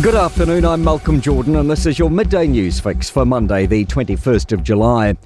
Good afternoon, I'm Malcolm Jordan and this is your midday news fix for Monday the 21st of July.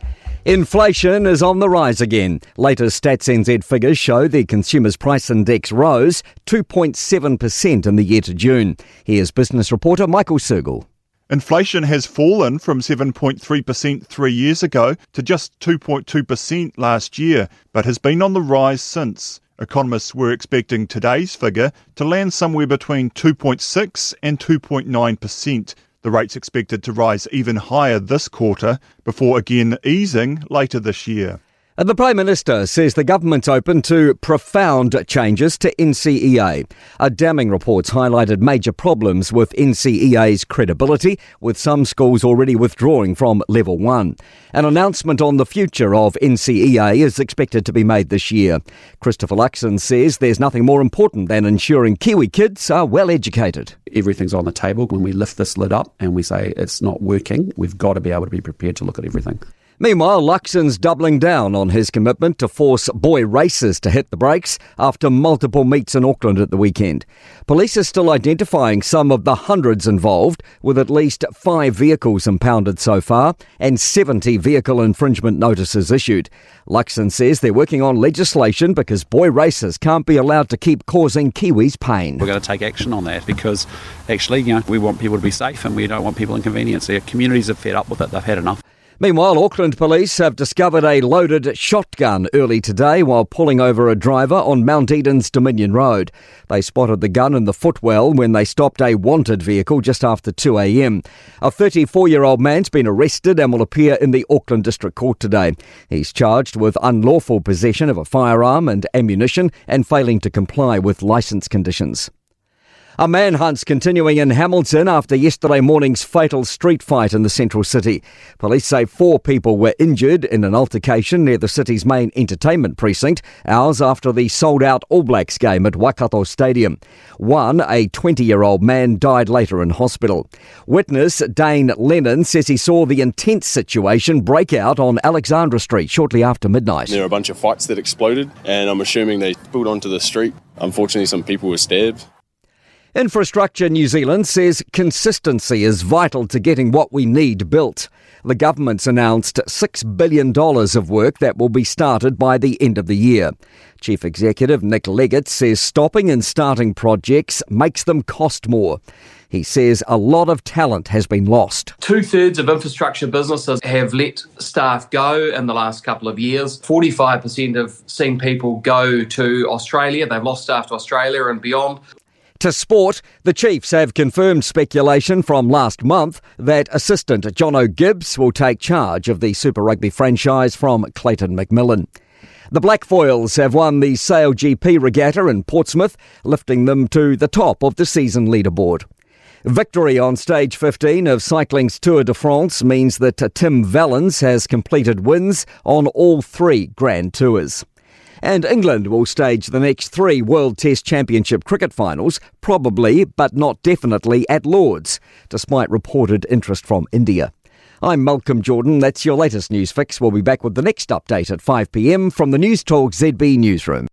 Inflation is on the rise again. Latest Stats NZ figures show the Consumers Price Index rose 2.7% in the year to June. Here's business reporter Michael Sergel. Inflation has fallen from 7.3% 3 years ago to just 2.2% last year, but has been on the rise since. Economists were expecting today's figure to land somewhere between 2.6 and 2.9%. The rate's expected to rise even higher this quarter before again easing later this year. The Prime Minister says the government's open to profound changes to NCEA. A damning report's highlighted major problems with NCEA's credibility, with some schools already withdrawing from Level 1. An announcement on the future of NCEA is expected to be made this year. Christopher Luxon says there's nothing more important than ensuring Kiwi kids are well educated. Everything's on the table. When we lift this lid up and we say it's not working, we've got to be able to be prepared to look at everything. Meanwhile, Luxon's doubling down on his commitment to force boy racers to hit the brakes after multiple meets in Auckland at the weekend. Police are still identifying some of the hundreds involved, with at least 5 vehicles impounded so far and 70 vehicle infringement notices issued. Luxon says they're working on legislation because boy racers can't be allowed to keep causing Kiwis pain. We're going to take action on that because actually, we want people to be safe and we don't want people inconvenienced. Their communities are fed up with it. They've had enough. Meanwhile, Auckland police have discovered a loaded shotgun early today while pulling over a driver on Mount Eden's Dominion Road. They spotted the gun in the footwell when they stopped a wanted vehicle just after 2 a.m. A 34-year-old man's been arrested and will appear in the Auckland District Court today. He's charged with unlawful possession of a firearm and ammunition and failing to comply with licence conditions. A manhunt's continuing in Hamilton after yesterday morning's fatal street fight in the central city. Police say 4 people were injured in an altercation near the city's main entertainment precinct, hours after the sold-out All Blacks game at Waikato Stadium. One, a 20-year-old man, died later in hospital. Witness Dane Lennon says he saw the intense situation break out on Alexandra Street shortly after midnight. There were a bunch of fights that exploded, and I'm assuming they spilled onto the street. Unfortunately, some people were stabbed. Infrastructure New Zealand says consistency is vital to getting what we need built. The government's announced $6 billion of work that will be started by the end of the year. Chief Executive Nick Leggett says stopping and starting projects makes them cost more. He says a lot of talent has been lost. 2/3 of infrastructure businesses have let staff go in the last couple of years. 45% have seen people go to Australia. They've lost staff to Australia and beyond. To sport, the Chiefs have confirmed speculation from last month that assistant Jono Gibbs will take charge of the Super Rugby franchise from Clayton McMillan. The Blackfoils have won the Sail GP regatta in Portsmouth, lifting them to the top of the season leaderboard. Victory on stage 15 of cycling's Tour de France means that Tim Vallens has completed wins on all 3 Grand Tours. And England will stage the next 3 World Test Championship cricket finals, probably but not definitely at Lord's, despite reported interest from India. I'm Malcolm Jordan. That's your latest news fix. We'll be back with the next update at 5 p.m. from the Newstalk ZB newsroom.